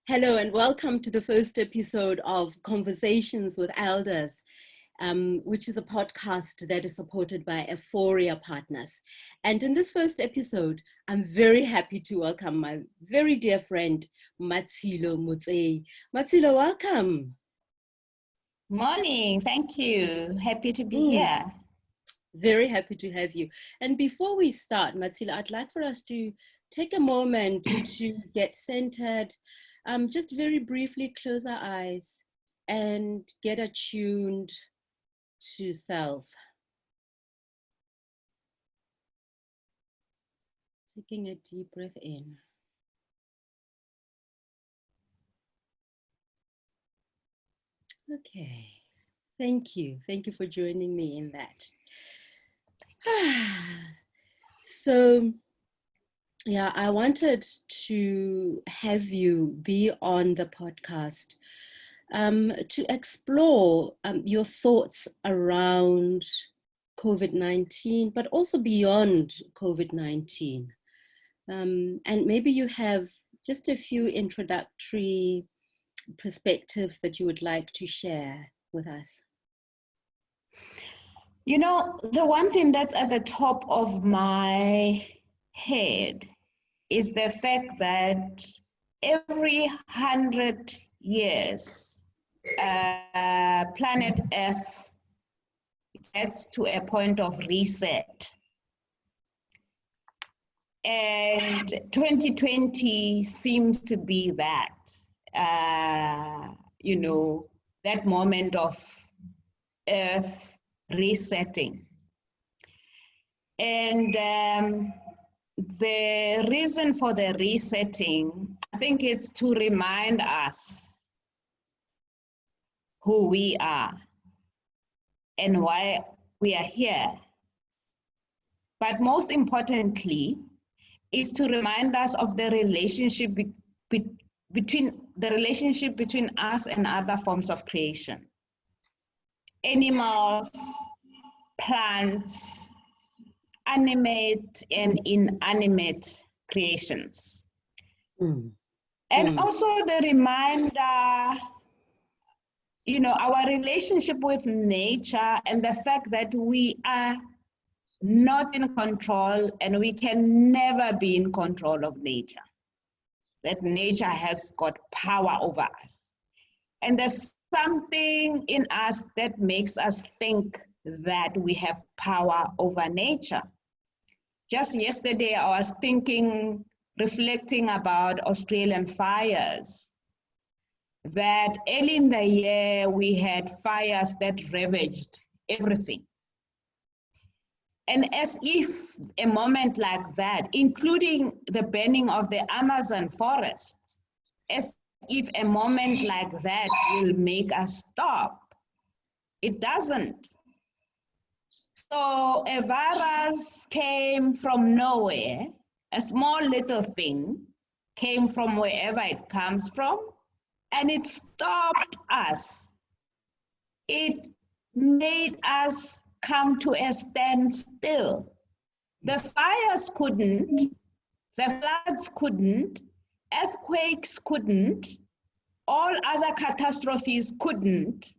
Hello and welcome to the first episode of Conversations with Elders, which is a podcast that is supported by Aephoria partners. And in this first episode, I'm very happy to welcome my very dear friend, Mmatshilo Motsei. Mmatshilo, welcome. Morning, thank you. Happy to be here. Very happy to have you. And before we start, Mmatshilo, I'd like for us to take a moment to get centered. Just very briefly close our eyes and get attuned to self. Taking a deep breath in. Okay, thank you. Thank you for joining me in that. So, yeah, I wanted to have you be on the podcast to explore your thoughts around COVID-19, but also beyond COVID-19. And maybe you have just a few introductory perspectives that you would like to share with us. You know, the one thing that's at the top of my head is the fact that every 100 years, planet Earth gets to a point of reset. And 2020 seems to be that, that moment of Earth resetting. And the reason for the resetting, I think, is to remind us who we are and why we are here. But most importantly, is to remind us of the relationship between us and other forms of creation. Animals, plants, animate and inanimate creations. And also the reminder, our relationship with nature and the fact that we are not in control and we can never be in control of nature. That nature has got power over us. And there's something in us that makes us think that we have power over nature. Just yesterday, I was reflecting about Australian fires, that early in the year, we had fires that ravaged everything. And as if a moment like that, including the burning of the Amazon forest, as if a moment like that will make us stop, it doesn't. So a virus came from nowhere, a small little thing came from wherever it comes from, and it stopped us. It made us come to a standstill. The fires couldn't, the floods couldn't, earthquakes couldn't, all other catastrophes couldn't,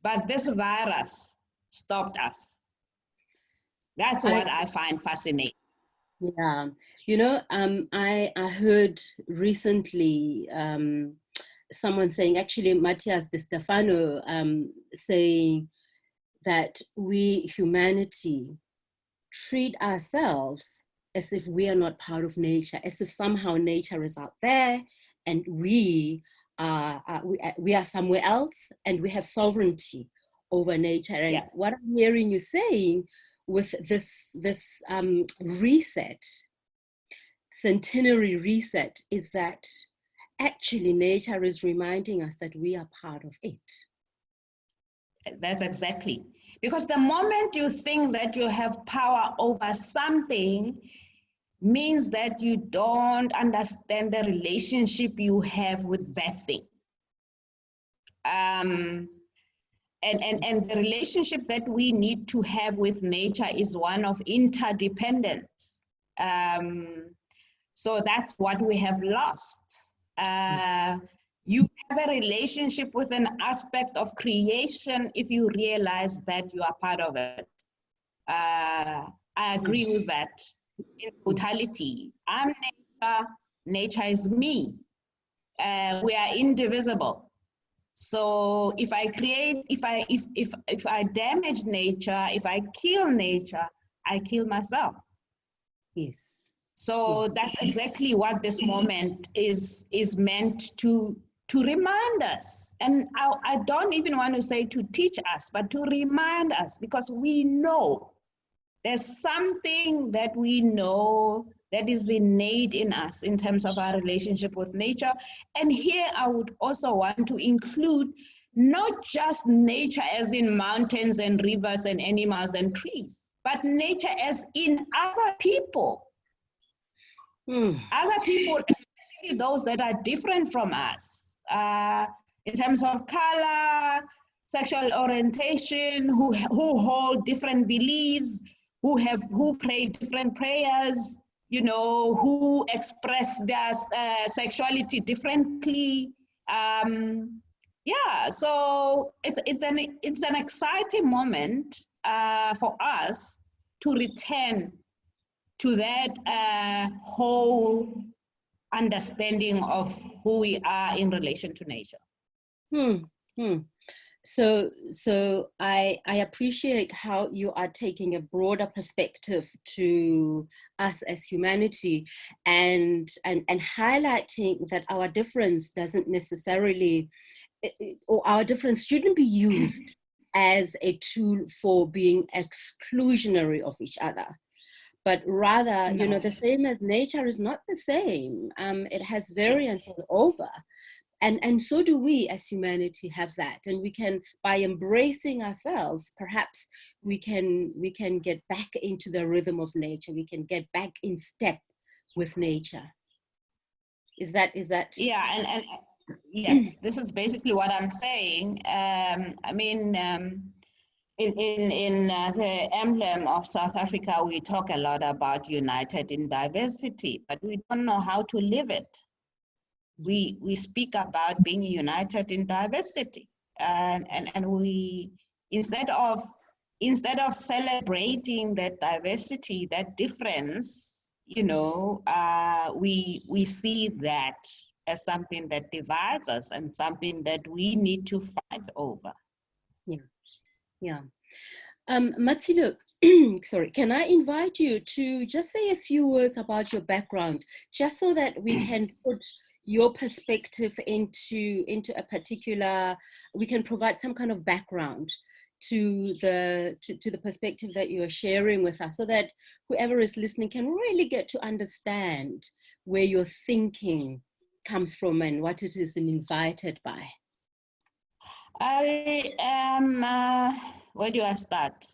but this virus stopped us. That's what I find fascinating. Yeah, I heard recently someone saying, actually Matthias De Stefano saying that we, humanity, treat ourselves as if we are not part of nature, as if somehow nature is out there and we are somewhere else and we have sovereignty over nature. And yeah, what I'm hearing you saying with this reset, centenary reset, is that actually nature is reminding us that we are part of it. That's exactly. Because the moment you think that you have power over something means that you don't understand the relationship you have with that thing. And the relationship that we need to have with nature is one of interdependence. So that's what we have lost. You have a relationship with an aspect of creation if you realize that you are part of it. I agree with that in totality. I'm nature, nature is me. We are indivisible. So if I create, if I damage nature, if I kill nature, I kill myself. Yes. So that's exactly what this moment is meant to remind us. And I don't even want to say to teach us, but to remind us, because we know there's something that we know that is innate in us in terms of our relationship with nature. And here I would also want to include not just nature as in mountains and rivers and animals and trees, but nature as in other people. Other people, especially those that are different from us, in terms of color, sexual orientation, who hold different beliefs, who pray different prayers, you know, who express their sexuality differently. Yeah, so it's an exciting moment for us to return to that whole understanding of who we are in relation to nature. So I appreciate how you are taking a broader perspective to us as humanity, and highlighting that our difference doesn't necessarily, or our difference shouldn't be used as a tool for being exclusionary of each other, but rather, you know, the same as nature is not the same. It has variance all over. And so do we as humanity have that. And we can, by embracing ourselves, perhaps we can get back into the rhythm of nature. We can get back in step with nature. Is that? Yeah, and yes, this is basically what I'm saying. I mean, in the emblem of South Africa, we talk a lot about united in diversity, but we don't know how to live it. We speak about being united in diversity, and we, instead of celebrating that diversity, that difference, you know, we see that as something that divides us and something that we need to fight over. Yeah. Mmatshilo, sorry, can I invite you to just say a few words about your background, just so that we can put your perspective into a particular, we can provide some kind of background to the perspective that you are sharing with us, so that whoever is listening can really get to understand where your thinking comes from and what it is invited by. I am, where do I start?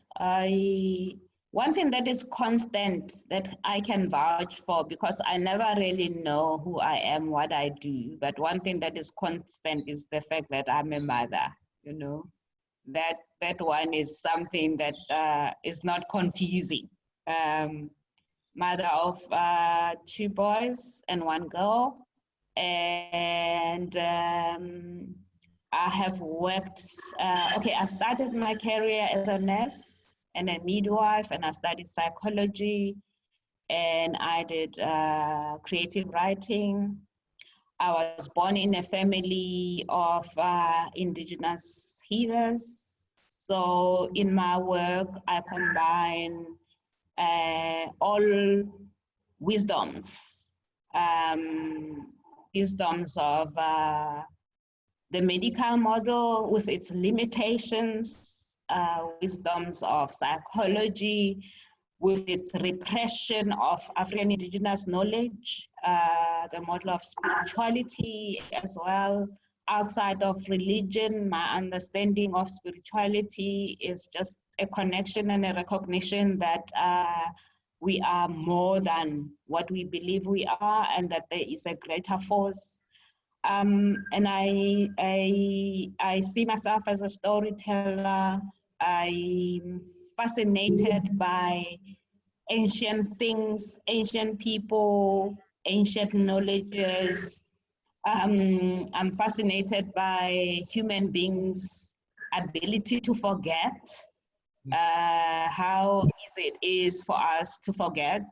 One thing that is constant that I can vouch for, because I never really know who I am, what I do, but one thing that is constant is the fact that I'm a mother, you know. That one is something that is not confusing. Mother of 2 boys and 1 girl, and I have worked, I started my career as a nurse and a midwife, and I studied psychology, and I did creative writing. I was born in a family of indigenous healers. So in my work, I combine all wisdoms, wisdoms of the medical model with its limitations, wisdoms of psychology with its repression of African indigenous knowledge, the model of spirituality as well. Outside of religion, my understanding of spirituality is just a connection and a recognition that we are more than what we believe we are, and that there is a greater force. And I see myself as a storyteller. I'm fascinated by ancient things, ancient people, ancient knowledges, I'm fascinated by human beings' ability to forget, how easy it is for us to forget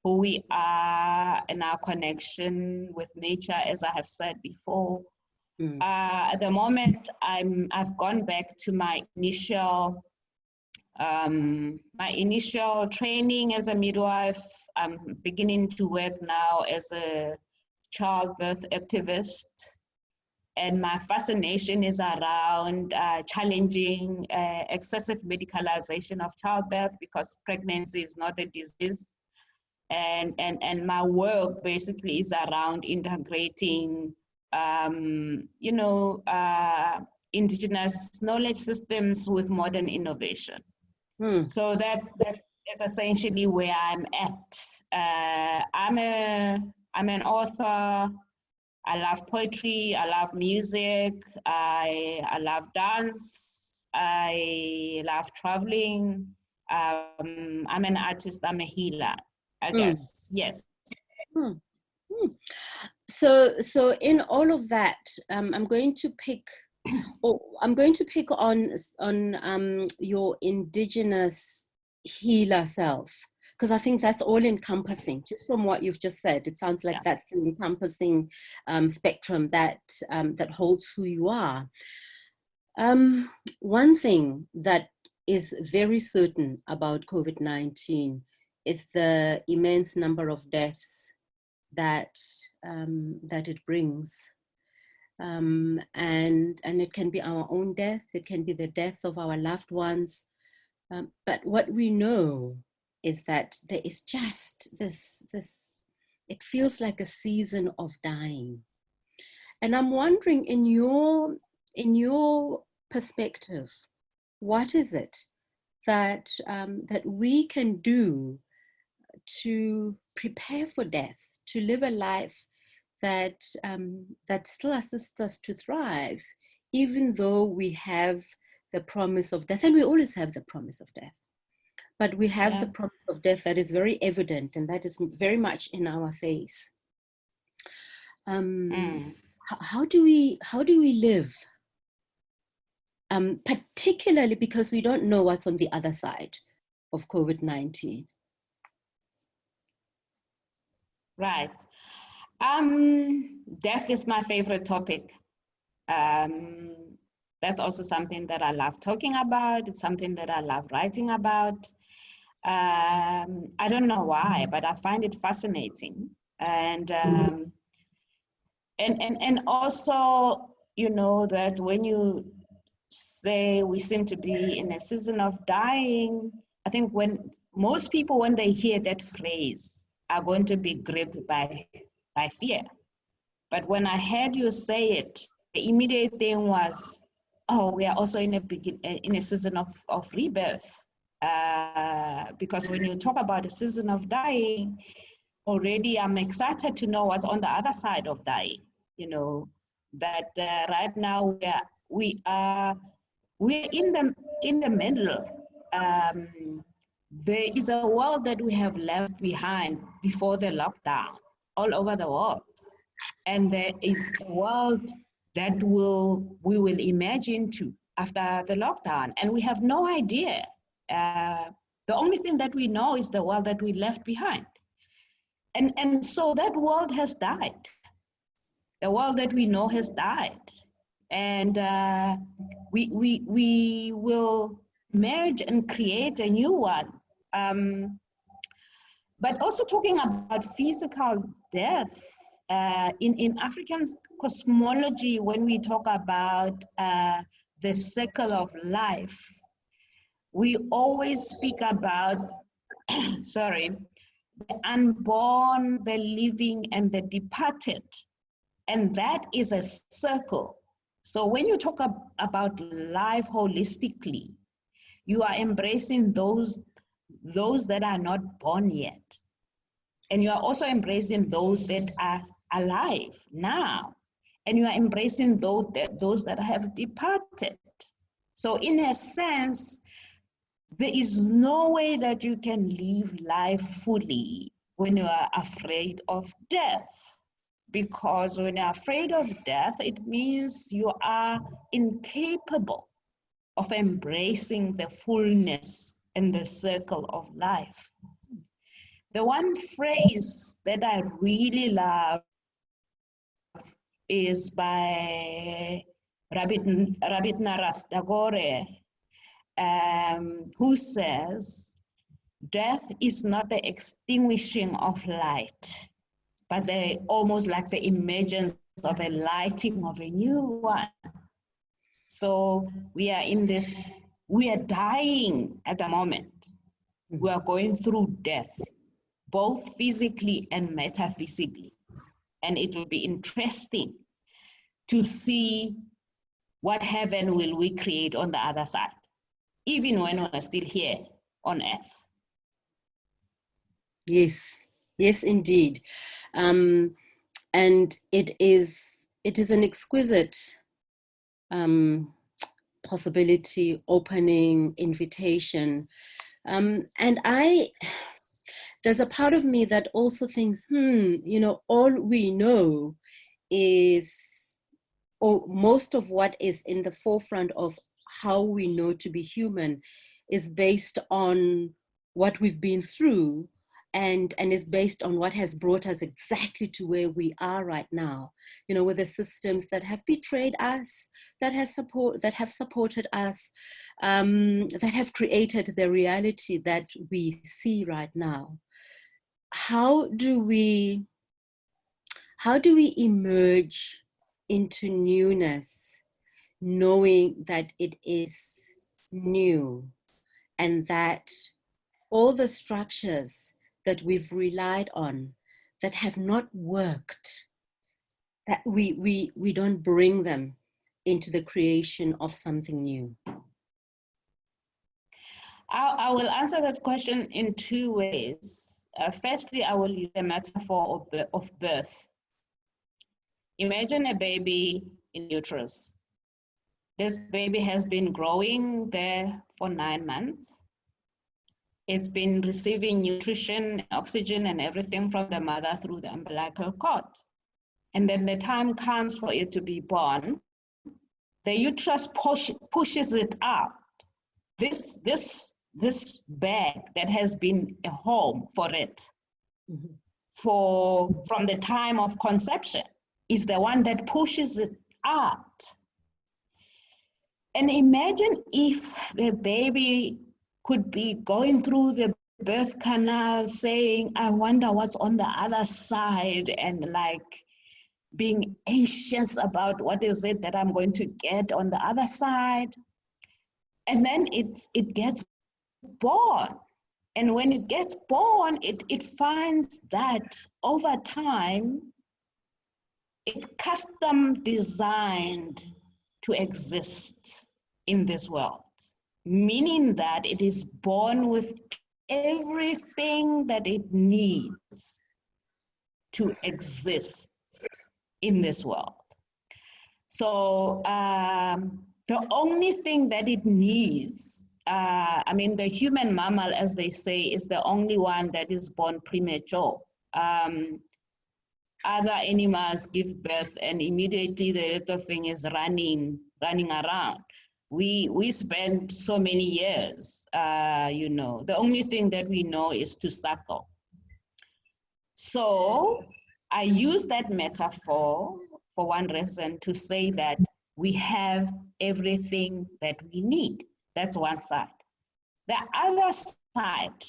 who we are and our connection with nature, as I have said before. At the moment, I've gone back to my initial training as a midwife. I'm beginning to work now as a childbirth activist, and my fascination is around challenging excessive medicalization of childbirth, because pregnancy is not a disease. And my work basically is around integrating indigenous knowledge systems with modern innovation. So that is essentially where I'm at. I'm an author. I love poetry. I love music. I love dance. I love traveling. I'm an artist. I'm a healer, I guess. Yes. So in all of that, I'm going to pick on your indigenous healer self, because I think that's all encompassing. Just from what you've just said, it sounds like that's the encompassing spectrum that holds who you are. One thing that is very certain about COVID-19 is the immense number of deaths that it brings. And it can be our own death, it can be the death of our loved ones. But what we know is that there is just this, it feels like a season of dying. And I'm wondering, in your perspective, what is it that we can do to prepare for death, to live a life that still assists us to thrive, even though we have the promise of death, and we always have the promise of death, but we have the promise of death that is very evident and that is very much in our face. How do we live? Particularly because we don't know what's on the other side of COVID-19. Right. Death is my favorite topic. That's also something that I love talking about. It's something that I love writing about. I don't know why, but I find it fascinating. And also, you know, that when you say we seem to be in a season of dying, I think when most people, when they hear that phrase, are going to be gripped by fear. But when I heard you say it, the immediate thing was, oh, we are also in a season of rebirth. Because when you talk about a season of dying, already I'm excited to know what's on the other side of dying. You know, that right now we're in the middle. There is a world that we have left behind before the lockdown all over the world. And there is a world that we will emerge into after the lockdown. And we have no idea. The only thing that we know is the world that we left behind. And so that world has died. The world that we know has died. And we will merge and create a new one. But also talking about physical death, in African cosmology, when we talk about the cycle of life, we always speak about, the unborn, the living, and the departed. And that is a circle. So when you talk about life holistically, you are embracing those that are not born yet. And you are also embracing those that are alive now. And you are embracing those that have departed. So in a sense, there is no way that you can live life fully when you are afraid of death. Because when you're afraid of death, it means you are incapable of embracing the fullness and the circle of life. The one phrase that I really love is by Rabindranath Tagore, who says, death is not the extinguishing of light, but almost like the emergence of a lighting of a new one. So we are dying at the moment. We are going through death, both physically and metaphysically. And it will be interesting to see what heaven will we create on the other side, even when we're still here on earth. Yes, yes, indeed. And it is an exquisite possibility, opening, invitation. And there's a part of me that also thinks, all we know is, or most of what is in the forefront of how we know to be human is based on what we've been through, and is based on what has brought us exactly to where we are right now, with the systems that have betrayed us, that have supported us, that have created the reality that we see right now. How do we emerge into newness, knowing that it is new, and that all the structures that we've relied on that have not worked, that we don't bring them into the creation of something new? I will answer that question in two ways. Firstly, I will use a metaphor of birth. Imagine a baby in uterus. This baby has been growing there for 9 months. It's been receiving nutrition, oxygen, and everything from the mother through the umbilical cord. And then the time comes for it to be born. The uterus pushes it out. This bag that has been a home for it from the time of conception is the one that pushes it out. And imagine if the baby could be going through the birth canal saying, I wonder what's on the other side, and like being anxious about what is it that I'm going to get on the other side. And then it gets born. And when it gets born, it finds that over time, it's custom designed to exist in this world, meaning that it is born with everything that it needs to exist in this world. So the only thing that it needs, the human mammal, as they say, is the only one that is born premature. Other animals give birth and immediately the little thing is running around. We spend so many years, the only thing that we know is to suckle. So I use that metaphor for one reason, to say that we have everything that we need. That's one side. The other side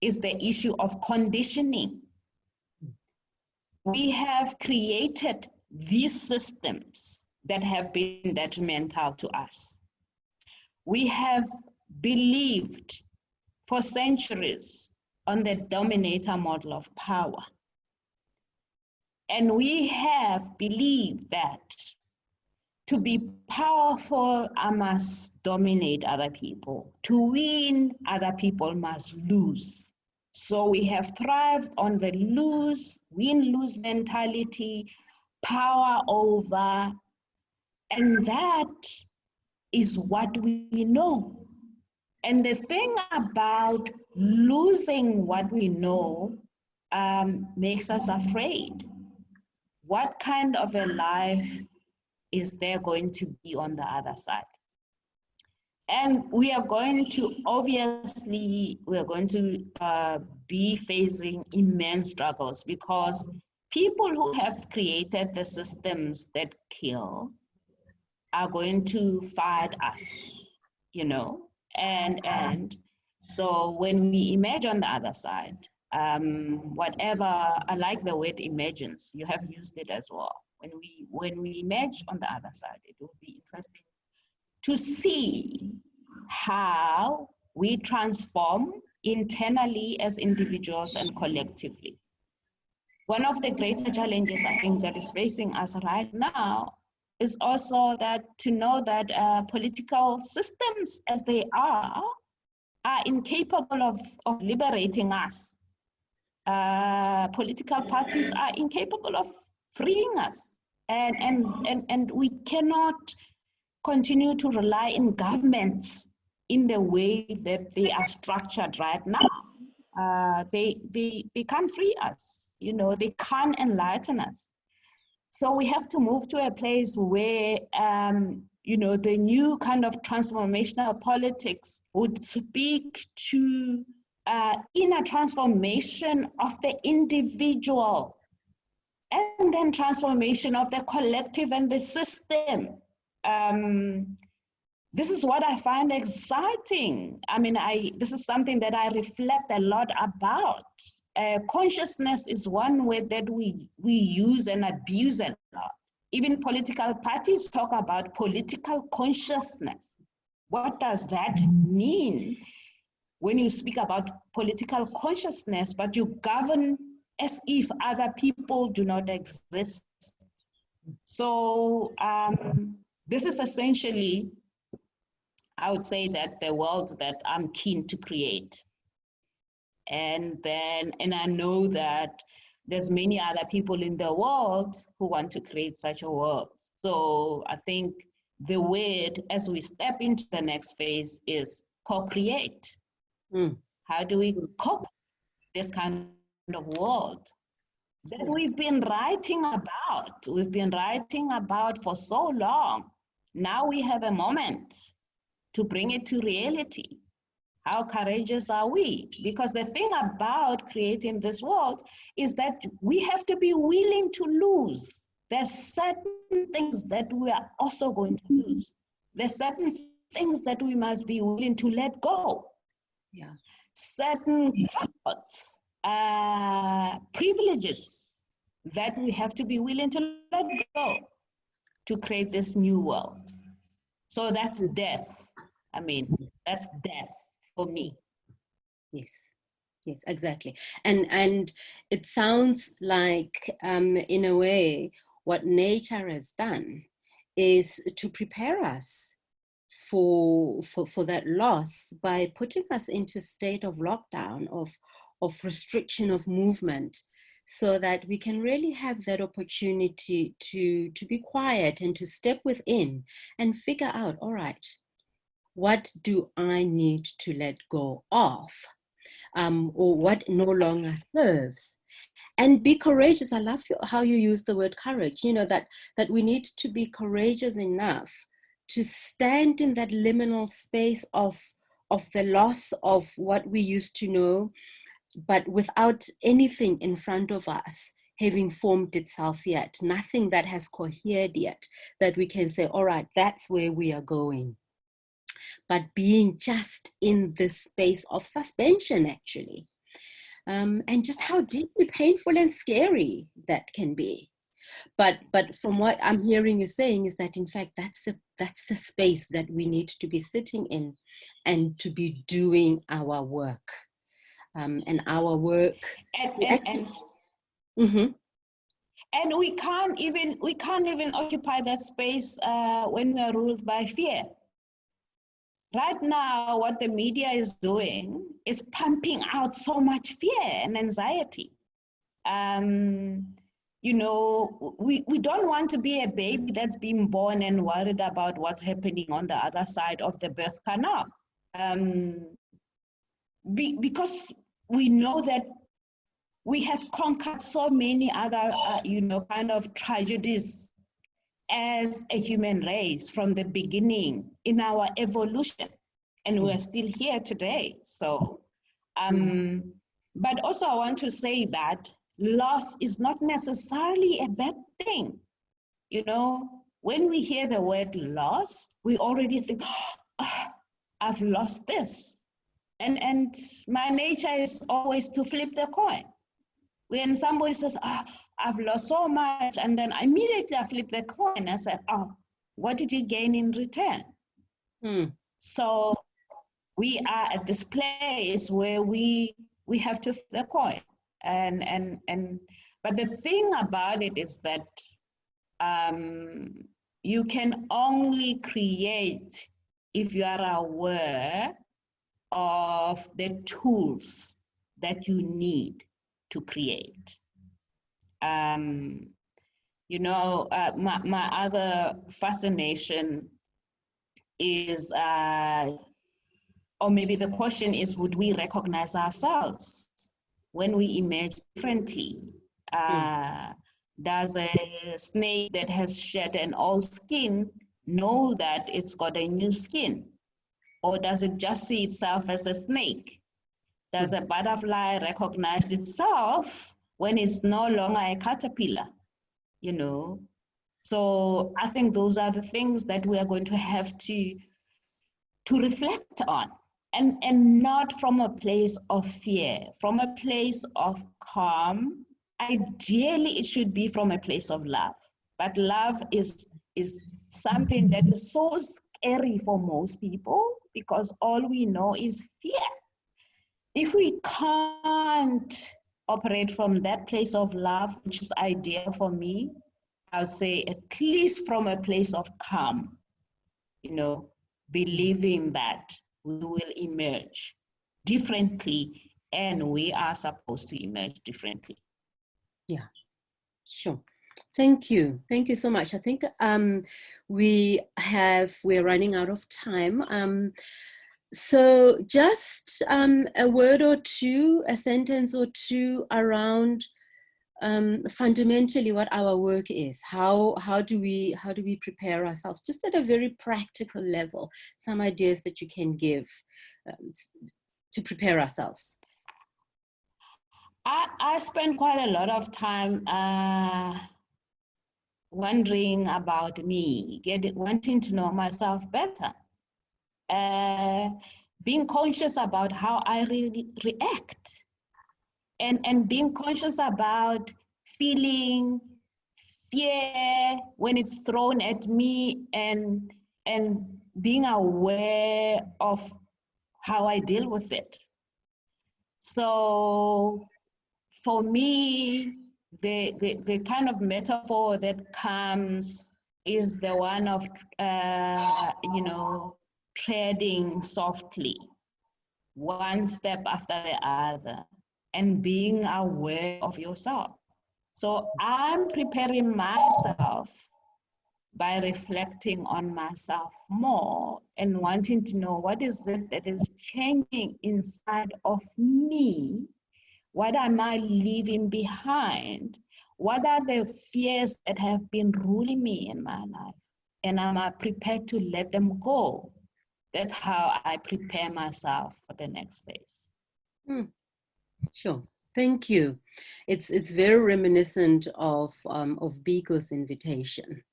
is the issue of conditioning. We have created these systems that have been detrimental to us. We have believed for centuries on the dominator model of power. And we have believed that to be powerful, I must dominate other people. To win, other people must lose. So we have thrived on the win-lose mentality, power over, and that is what we know. And the thing about losing what we know makes us afraid. what kind of a life is there going to be on the other side? And we are going to, obviously, we are going to be facing immense struggles, because people who have created the systems that kill are going to fight us, you know? And so when we emerge on the other side, whatever, I like the word emergence, you have used it as well. When we emerge on the other side, it will be interesting to see how we transform internally as individuals and collectively. One of the greater challenges I think that is facing us right now is also that to know that political systems as they are incapable of liberating us. Political parties are incapable of freeing us. And we cannot continue to rely in governments in the way that they are structured right now. They can't free us, you know, they can't enlighten us. So we have to move to a place where, you know, the new kind of transformational politics would speak to inner transformation of the individual, and then transformation of the collective and the system. This is what I find exciting. I mean, this is something that I reflect a lot about. Consciousness is one word that we use and abuse a lot. Even political parties talk about political consciousness. What does that mean when you speak about political consciousness, but you govern as if other people do not exist? So this is essentially, I would say, that the world that I'm keen to create. And I know that there's many other people in the world who want to create such a world. So I think the word, as we step into the next phase, is co-create. How do we co-create this kind of world that we've been writing about? We've been writing about for so long. Now we have a moment to bring it to reality. How courageous are we? Because the thing about creating this world is that we have to be willing to lose. There's certain things that we are also going to lose. There's certain things that we must be willing to let go. Yeah. Certain comforts, privileges that we have to be willing to let go to create this new world. So that's death. I mean, that's death for me. Yes, yes, exactly. And it sounds like, in a way, what nature has done is to prepare us for that loss by putting us into a state of lockdown, of restriction of movement, so that we can really have that opportunity to be quiet and to step within and figure out, all right, what do I need to let go of, or what no longer serves? And be courageous. I love how you use the word courage, you know, that we need to be courageous enough to stand in that liminal space of the loss of what we used to know, but without anything in front of us having formed itself yet, nothing that has cohered yet, that we can say, all right, that's where we are going. But being just in this space of suspension, actually. And just how deeply painful and scary that can be. But from what I'm hearing you saying is that, in fact, that's the space that we need to be sitting in and to be doing our work. And our work. And we can't even occupy that space when we are ruled by fear. Right now, what the media is doing is pumping out so much fear and anxiety. You know, we don't want to be a baby that's being born and worried about what's happening on the other side of the birth canal. Because we know that we have conquered so many other, kind of tragedies as a human race from the beginning in our evolution, and we're still here today. So, but also I want to say that loss is not necessarily a bad thing. You know, when we hear the word loss, we already think, oh, I've lost this. And my nature is always to flip the coin. When somebody says, oh, I've lost so much, and then immediately I flip the coin, I say, oh, what did you gain in return? So we are at this place where we have to flip the coin. But the thing about it is that you can only create if you are aware of the tools that you need to create. My other fascination is, or maybe the question is, would we recognize ourselves when we emerge differently? Does a snake that has shed an old skin know that it's got a new skin? Or does it just see itself as a snake? Does a butterfly recognize itself when it's no longer a caterpillar? So I think those are the things that we are going to have to reflect on, and not from a place of fear, from a place of calm. Ideally, it should be from a place of love. But love is something that is so scary for most people because all we know is fear. If we can't operate from that place of love, which is ideal for me, I'll say at least from a place of calm, believing that we will emerge differently, and we are supposed to emerge differently. Yeah, sure. Thank you. Thank you so much. I think we're running out of time. So just a word or two, a sentence or two around fundamentally what our work is. How do we prepare ourselves, just at a very practical level, some ideas that you can give to prepare ourselves. I spend quite a lot of time wondering about me, wanting to know myself better, being conscious about how I really react, and being conscious about feeling fear when it's thrown at me, and being aware of how I deal with it. So for me, the kind of metaphor that comes is the one of, treading softly, one step after the other, and being aware of yourself. So I'm preparing myself by reflecting on myself more and wanting to know what is it that is changing inside of me. What am I leaving behind? What are the fears that have been ruling me in my life? And am I prepared to let them go? That's how I prepare myself for the next phase. Sure. Thank you. It's very reminiscent of Biko's invitation.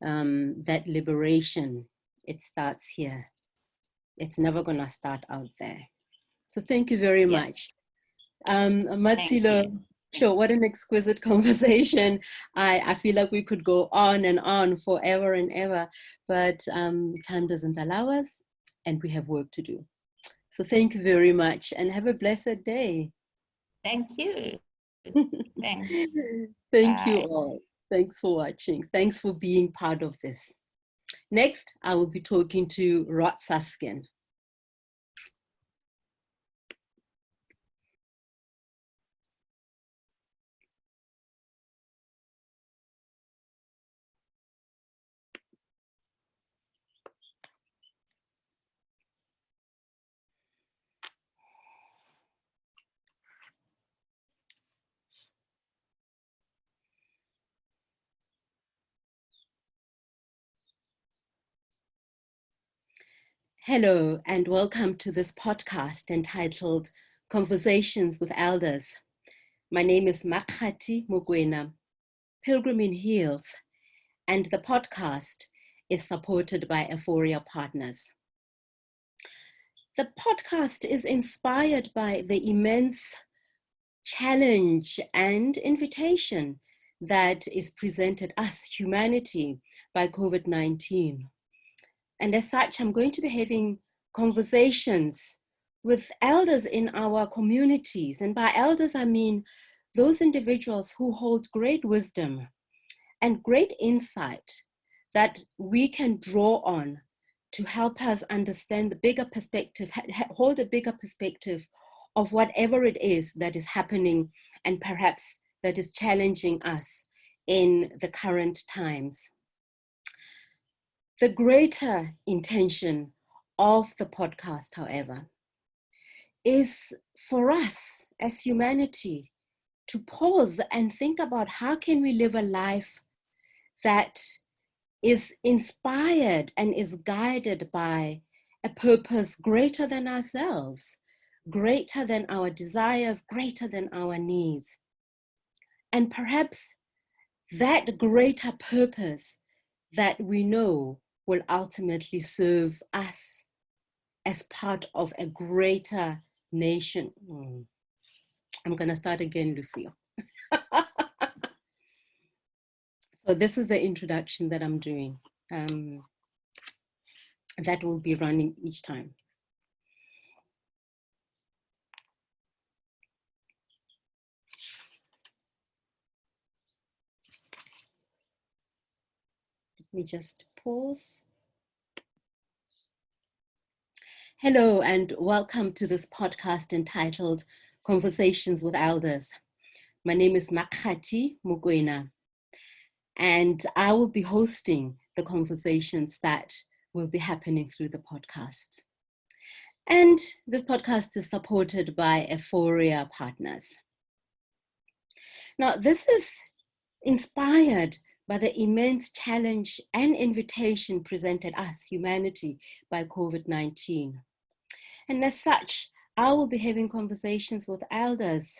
That liberation, it starts here. It's never going to start out there. So thank you very much. Mmatshilo, sure, what an exquisite conversation. I feel like we could go on and on forever and ever, but time doesn't allow us, and we have work to do. So thank you very much, and have a blessed day. Thank you. Thanks. Thank you all. Thanks for watching. Thanks for being part of this. Next, I will be talking to Rod Suskin. Hello, and welcome to this podcast entitled Conversations with Elders. My name is Makgathi Mokwena, Pilgrim in Heels, and the podcast is supported by Aephoria partners. The podcast is inspired by the immense challenge and invitation that is presented us, humanity, by COVID-19. And as such, I'm going to be having conversations with elders in our communities. And by elders, I mean those individuals who hold great wisdom and great insight that we can draw on to help us understand the bigger perspective, hold a bigger perspective of whatever it is that is happening and perhaps that is challenging us in the current times. The greater intention of the podcast, however, is for us as humanity to pause and think about how can we live a life that is inspired and is guided by a purpose greater than ourselves, greater than our desires, greater than our needs. And perhaps that greater purpose that we know will ultimately serve us as part of a greater nation. I'm going to start again, Lucille. So this is the introduction that I'm doing. That will be running each time. Let me just pause. Hello, and welcome to this podcast entitled Conversations with Elders. My name is Makgathi Mokwena, and I will be hosting the conversations that will be happening through the podcast. And this podcast is supported by Aephoria partners. Now, this is inspired by the immense challenge and invitation presented us, humanity, by COVID-19. And as such, I will be having conversations with elders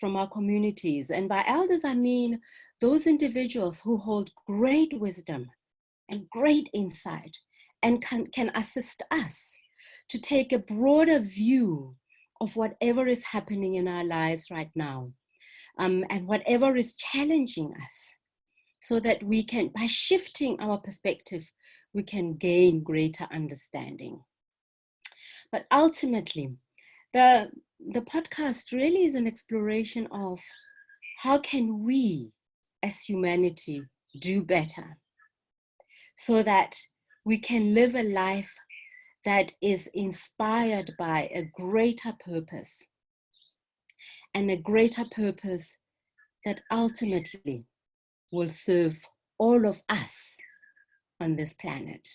from our communities. And by elders, I mean those individuals who hold great wisdom and great insight and can assist us to take a broader view of whatever is happening in our lives right now, and whatever is challenging us, so that we can, by shifting our perspective, we can gain greater understanding. But ultimately, the podcast really is an exploration of how can we as humanity do better so that we can live a life that is inspired by a greater purpose, and a greater purpose that ultimately will serve all of us on this planet.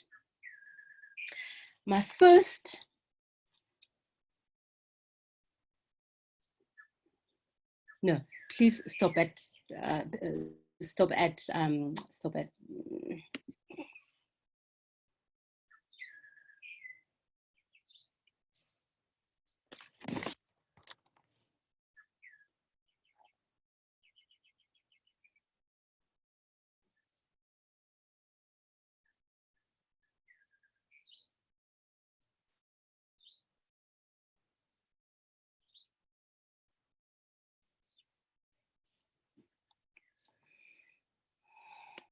My first please stop at